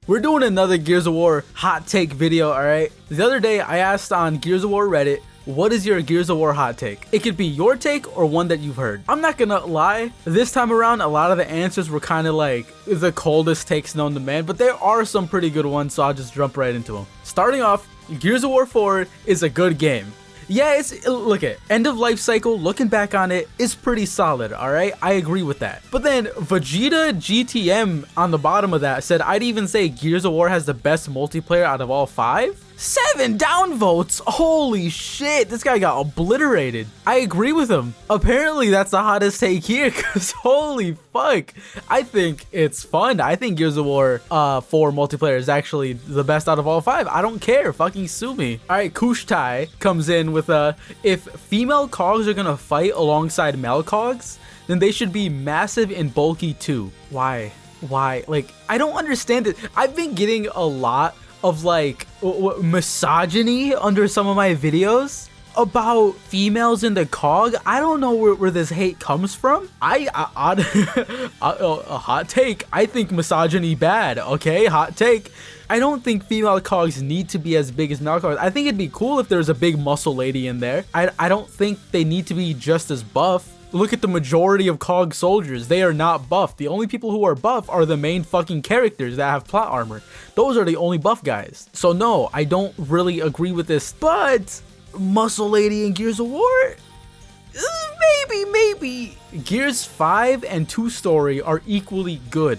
We're doing another Gears of War hot take video, alright? The other day, I asked on Gears of War Reddit, what is your Gears of War hot take? It could be your take or one that you've heard. I'm not gonna lie, this time around, a lot of the answers were kind of like the coldest takes known to man, but there are some pretty good ones, so I'll just jump right into them. Starting off, Gears of War 4 is a good game. Yeah, look at end of life cycle, looking back on it, is pretty solid, alright? I agree with that. But then Vegeta GTM on the bottom of that said, I'd even say Gears of War has the best multiplayer out of all 5? 7 downvotes! Holy shit, this guy got obliterated. I agree with him. Apparently that's the hottest take here, because holy fuck. I think it's fun. I think Gears of War 4 multiplayer is actually the best out of all 5. I don't care. Fucking sue me. Alright, Kushtai comes in with if female Cogs are gonna fight alongside male Cogs, then they should be massive and bulky too. Why? Like, I don't understand it. I've been getting a lot of like misogyny under some of my videos about females in the Cog. I don't know where this hate comes from. A hot take. I think misogyny bad. Okay, hot take. I don't think female Cogs need to be as big as male Cogs. I think it'd be cool if there's a big muscle lady in there. I don't think they need to be just as buff. Look at the majority of Cog soldiers. They are not buff. The only people who are buff are the main fucking characters that have plot armor. Those are the only buff guys. So no, I don't really agree with this. But muscle lady in Gears of War? Maybe. Gears 5 and 2 story are equally good.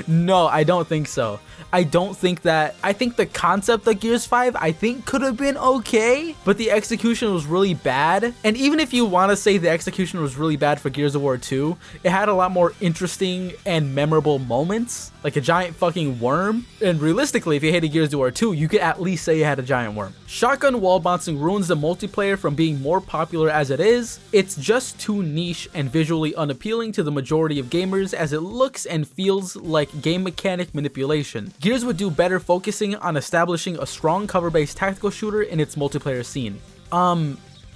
No, I don't think so. I don't think that. I think the concept of Gears 5 I think could have been okay, but the execution was really bad. And even if you want to say the execution was really bad for Gears of War 2, it had a lot more interesting and memorable moments, like a giant fucking worm. And realistically, if you hated Gears of War 2, you could at least say you had a giant worm. Shotgun wall bouncing ruins the multiplayer from being more popular as it is. It's just too niche and visually unappealing to the majority of gamers, as it looks and feels like game mechanic manipulation. Gears would do better focusing on establishing a strong cover-based tactical shooter in its multiplayer scene.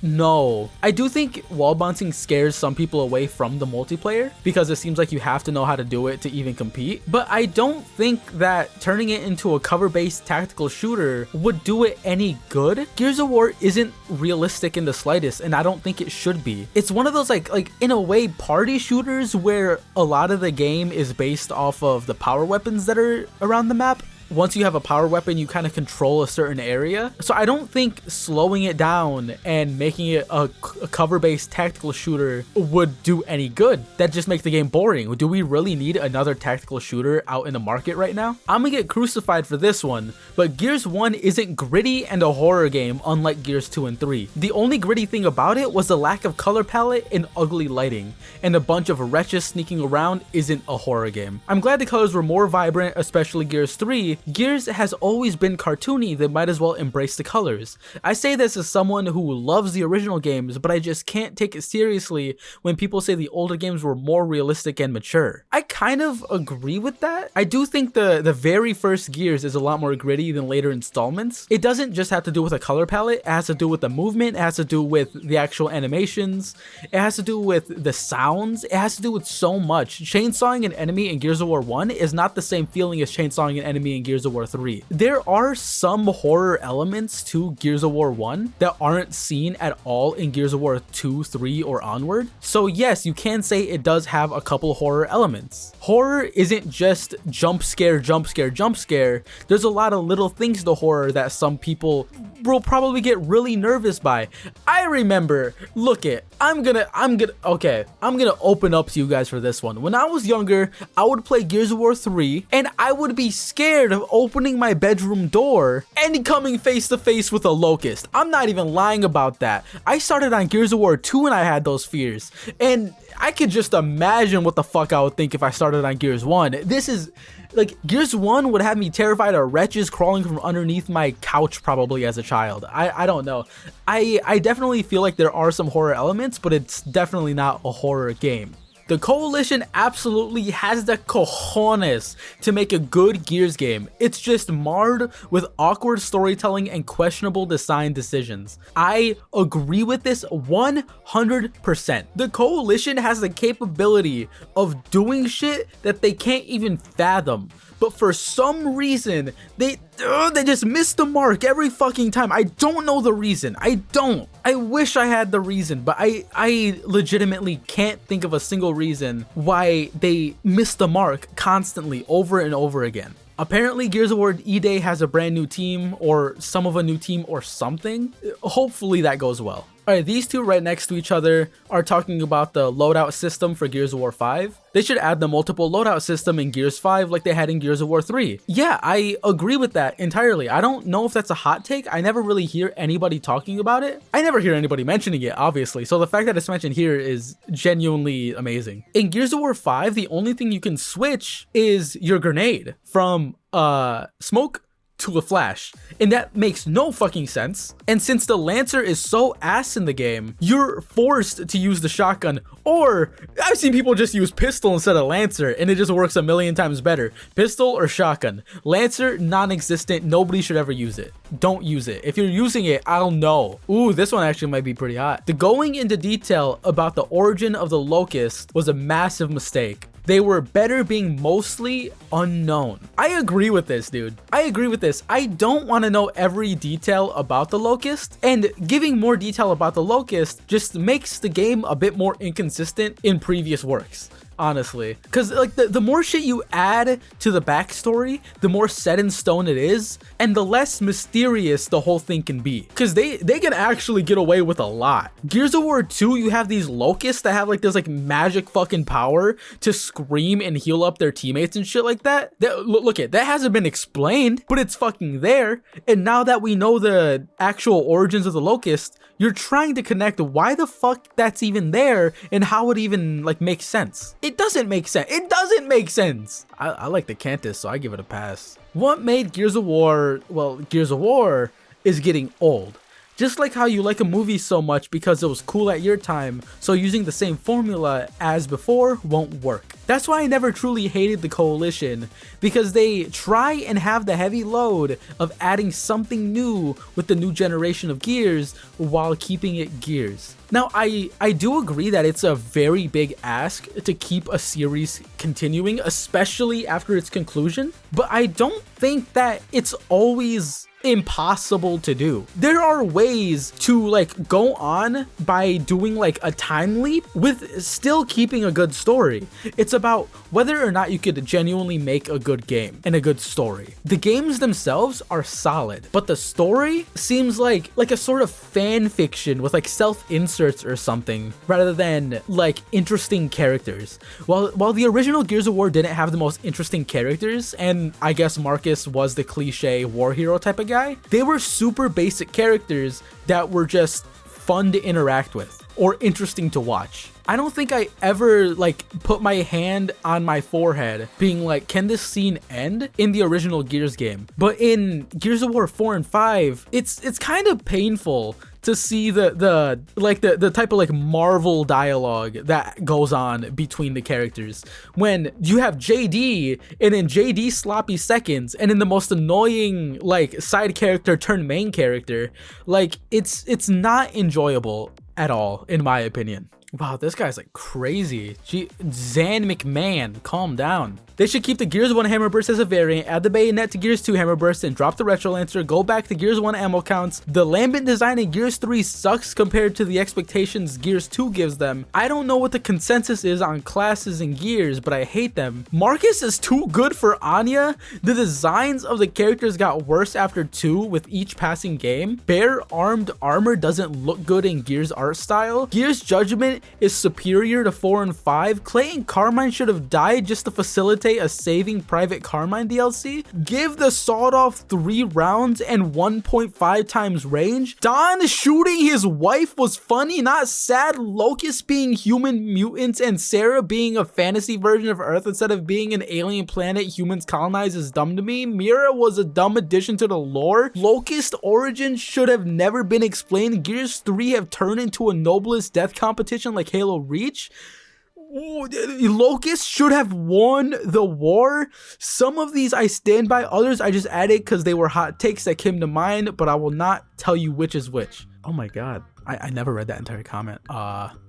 No. I do think wall bouncing scares some people away from the multiplayer because it seems like you have to know how to do it to even compete. But I don't think that turning it into a cover-based tactical shooter would do it any good. Gears of War isn't realistic in the slightest, and I don't think it should be. It's one of those like in a way party shooters where a lot of the game is based off of the power weapons that are around the map. Once you have a power weapon, you kind of control a certain area. So I don't think slowing it down and making it a cover-based tactical shooter would do any good. That just makes the game boring. Do we really need another tactical shooter out in the market right now? I'm gonna get crucified for this one, but Gears 1 isn't gritty and a horror game unlike Gears 2 and 3. The only gritty thing about it was the lack of color palette and ugly lighting, and a bunch of wretches sneaking around isn't a horror game. I'm glad the colors were more vibrant, especially Gears 3. Gears has always been cartoony, they might as well embrace the colors. I say this as someone who loves the original games, but I just can't take it seriously when people say the older games were more realistic and mature. I kind of agree with that. I do think the very first Gears is a lot more gritty than later installments. It doesn't just have to do with a color palette, it has to do with the movement, it has to do with the actual animations, it has to do with the sounds, it has to do with so much. Chainsawing an enemy in Gears of War 1 is not the same feeling as chainsawing an enemy in Gears of War 3. There are some horror elements to Gears of War 1 that aren't seen at all in Gears of War 2, 3, or onward. So yes, you can say it does have a couple horror elements. Horror isn't just jump scare. There's a lot of little things to horror that some people will probably get really nervous by. I remember, I'm gonna open up to you guys for this one. When I was younger, I would play Gears of War 3 and I would be scared of opening my bedroom door and coming face to face with a Locust. I'm not even lying about that. I started on Gears of War 2 and I had those fears, and I could just imagine what the fuck I would think if I started on Gears 1. This is like, Gears 1 would have me terrified of wretches crawling from underneath my couch probably as a child. I don't know. I definitely feel like there are some horror elements, but it's definitely not a horror game. The Coalition absolutely has the cojones to make a good Gears game. It's just marred with awkward storytelling and questionable design decisions. I agree with this 100%. The Coalition has the capability of doing shit that they can't even fathom, but for some reason, they just miss the mark every fucking time. I don't know the reason. I wish I had the reason, but I legitimately can't think of a single reason why they miss the mark constantly over and over again. Apparently, Gears of War E-Day has a brand new team, or some of a new team, or something. Hopefully that goes well. Alright, these two right next to each other are talking about the loadout system for Gears of War 5. They should add the multiple loadout system in Gears 5 like they had in Gears of War 3. Yeah, I agree with that entirely. I don't know if that's a hot take. I never really hear anybody talking about it. I never hear anybody mentioning it, obviously. So the fact that it's mentioned here is genuinely amazing. In Gears of War 5, the only thing you can switch is your grenade from smoke to a flash, and that makes no fucking sense. And since the Lancer is so ass in the game, you're forced to use the shotgun, or I've seen people just use pistol instead of Lancer and it just works a million times better. Pistol or shotgun. Lancer, non-existent. Nobody should ever use it. Don't use it. If you're using it, I'll know. Ooh, this one actually might be pretty hot. The going into detail about the origin of the Locust was a massive mistake. They were better being mostly unknown. I agree with this, dude. I agree with this. I don't want to know every detail about the Locust, and giving more detail about the Locust just makes the game a bit more inconsistent in previous works. Honestly, because like the more shit you add to the backstory, the more set in stone it is, and the less mysterious the whole thing can be, because they can actually get away with a lot. Gears of War 2, you have these locusts that have like this like magic fucking power to scream and heal up their teammates and shit like that. Look at that, hasn't been explained, but it's fucking there. And now that we know the actual origins of the Locust, you're trying to connect why the fuck that's even there and how it even like makes sense. It doesn't make sense. It doesn't make sense. I like the Cantus, so I give it a pass. What made Gears of War, well, Gears of War is getting old. Just like how you like a movie so much because it was cool at your time, so using the same formula as before won't work. That's why I never truly hated the Coalition, because they try and have the heavy load of adding something new with the new generation of Gears while keeping it Gears. Now, I do agree that it's a very big ask to keep a series continuing, especially after its conclusion, but I don't think that it's always impossible to do. There are ways to like go on by doing like a time leap with still keeping a good story. It's about whether or not you could genuinely make a good game and a good story. The games themselves are solid, but the story seems like a sort of fan fiction with like self-inserts or something rather than like interesting characters. While the original Gears of War didn't have the most interesting characters, and I guess Marcus was the cliche war hero type of guy, they were super basic characters that were just fun to interact with or interesting to watch. I don't think I ever like put my hand on my forehead being like, can this scene end in the original Gears game? But in Gears of War 4 and 5, it's kind of painful to see the type of like Marvel dialogue that goes on between the characters when you have JD and then JD sloppy seconds and then the most annoying like side character turned main character. Like it's not enjoyable at all, in my opinion. Wow, this guy's like crazy. Zan McMahon, calm down. They should keep the Gears 1 Hammer Burst as a variant, add the bayonet to Gears 2 Hammer Burst, and drop the Retro Lancer, go back to Gears 1 ammo counts. The Lambent design in Gears 3 sucks compared to the expectations Gears 2 gives them. I don't know what the consensus is on classes in Gears, but I hate them. Marcus is too good for Anya. The designs of the characters got worse after 2 with each passing game. Bare armed armor doesn't look good in Gears art style. Gears Judgment is superior to 4 and 5. Clay and Carmine should have died just to facilitate a Saving Private Carmine DLC. Give the sawed-off 3 rounds and 1.5 times range. Don shooting his wife was funny, not sad. Locust being human mutants and Sarah being a fantasy version of Earth instead of being an alien planet humans colonize is dumb to me. Mira was a dumb addition to the lore. Locust origin should have never been explained. Gears 3 have turned into a noblest death competition like Halo Reach. Ooh, Locust should have won the war. Some of these I stand by, others I just added because they were hot takes that came to mind, but I will not tell you which is which. Oh my god, I never read that entire comment.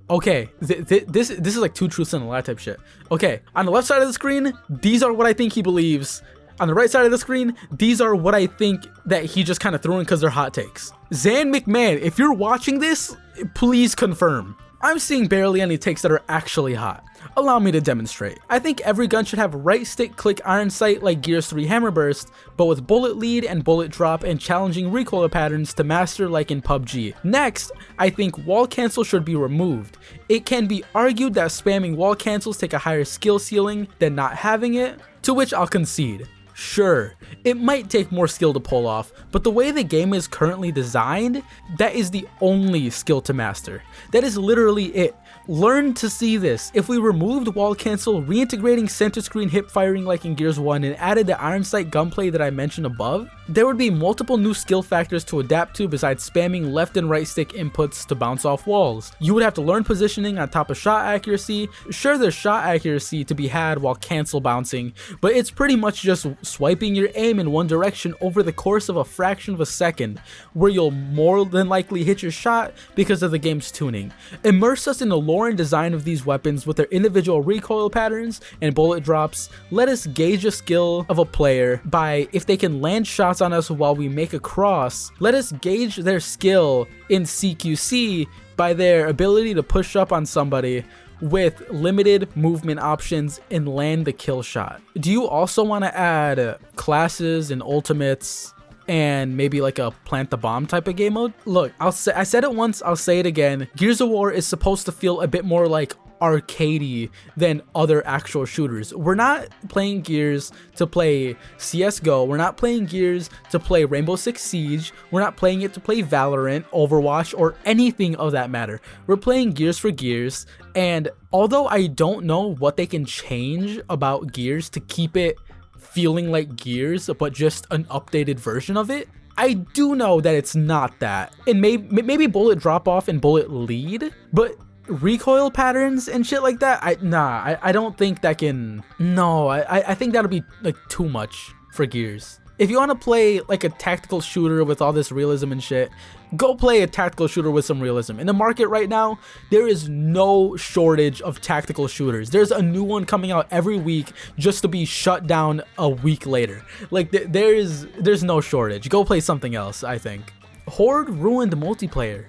Okay, this is like 2 truths and a lie type shit. Okay, on the left side of the screen, these are what I think he believes. On the right side of the screen, these are what I think that he just kind of threw in because they're hot takes. Zan McMahon, if you're watching this, please confirm. I'm seeing barely any takes that are actually hot. Allow me to demonstrate. I think every gun should have right stick click iron sight like Gears 3 Hammer Burst, but with bullet lead and bullet drop and challenging recoil patterns to master like in PUBG. Next, I think wall cancel should be removed. It can be argued that spamming wall cancels take a higher skill ceiling than not having it, to which I'll concede. Sure, it might take more skill to pull off, but the way the game is currently designed, that is the only skill to master. That is literally it. Learn to see this. If we removed wall cancel, reintegrating center screen hip firing like in Gears 1 and added the iron sight gunplay that I mentioned above, there would be multiple new skill factors to adapt to besides spamming left and right stick inputs to bounce off walls. You would have to learn positioning on top of shot accuracy. Sure, there's shot accuracy to be had while cancel bouncing, but it's pretty much just swiping your aim in one direction over the course of a fraction of a second, where you'll more than likely hit your shot because of the game's tuning. Immerse us in the lore and design of these weapons with their individual recoil patterns and bullet drops. Let us gauge the skill of a player by if they can land shots on us while we make a cross. Let us gauge their skill in CQC by their ability to push up on somebody with limited movement options and land the kill shot. Do you also want to add classes and ultimates and maybe like a plant the bomb type of game mode? Look, I said it once, I'll say it again. Gears of War is supposed to feel a bit more like arcadey than other actual shooters. We're not playing Gears to play CSGO. We're not playing Gears to play Rainbow Six Siege. We're not playing it to play Valorant, Overwatch, or anything of that matter. We're playing Gears for Gears, and although I don't know what they can change about Gears to keep it feeling like Gears, but just an updated version of it, I do know that it's not that. And maybe bullet drop off and bullet lead, but recoil patterns and shit like that, I don't think that can. No, I think that'll be like too much for Gears. If you want to play like a tactical shooter with all this realism and shit, go play a tactical shooter with some realism. In the market right now, there is no shortage of tactical shooters. There's a new one coming out every week just to be shut down a week later. Like there's no shortage. Go play something else, I think. Horde ruined multiplayer.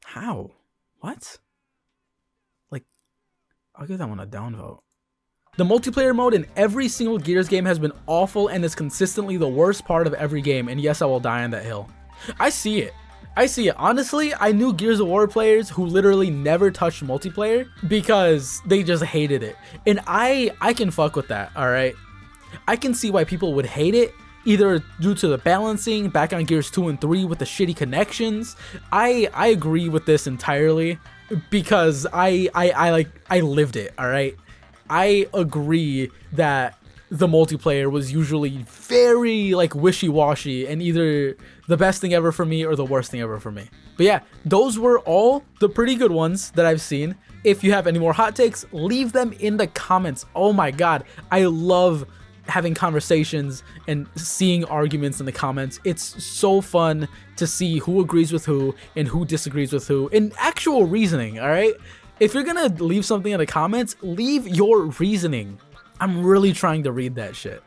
How? What? Like, I'll give that one a downvote. The multiplayer mode in every single Gears game has been awful and is consistently the worst part of every game, and yes, I will die on that hill. I see it. Honestly, I knew Gears of War players who literally never touched multiplayer because they just hated it. And I can fuck with that, alright? I can see why people would hate it, either due to the balancing back on Gears 2 and 3 with the shitty connections. I agree with this entirely because I lived it, alright? I agree that the multiplayer was usually very like wishy-washy and either the best thing ever for me or the worst thing ever for me. But yeah, those were all the pretty good ones that I've seen. If you have any more hot takes, leave them in the comments. Oh my god, I love having conversations and seeing arguments in the comments. It's so fun to see who agrees with who and who disagrees with who in actual reasoning, all right? If you're gonna leave something in the comments, leave your reasoning. I'm really trying to read that shit.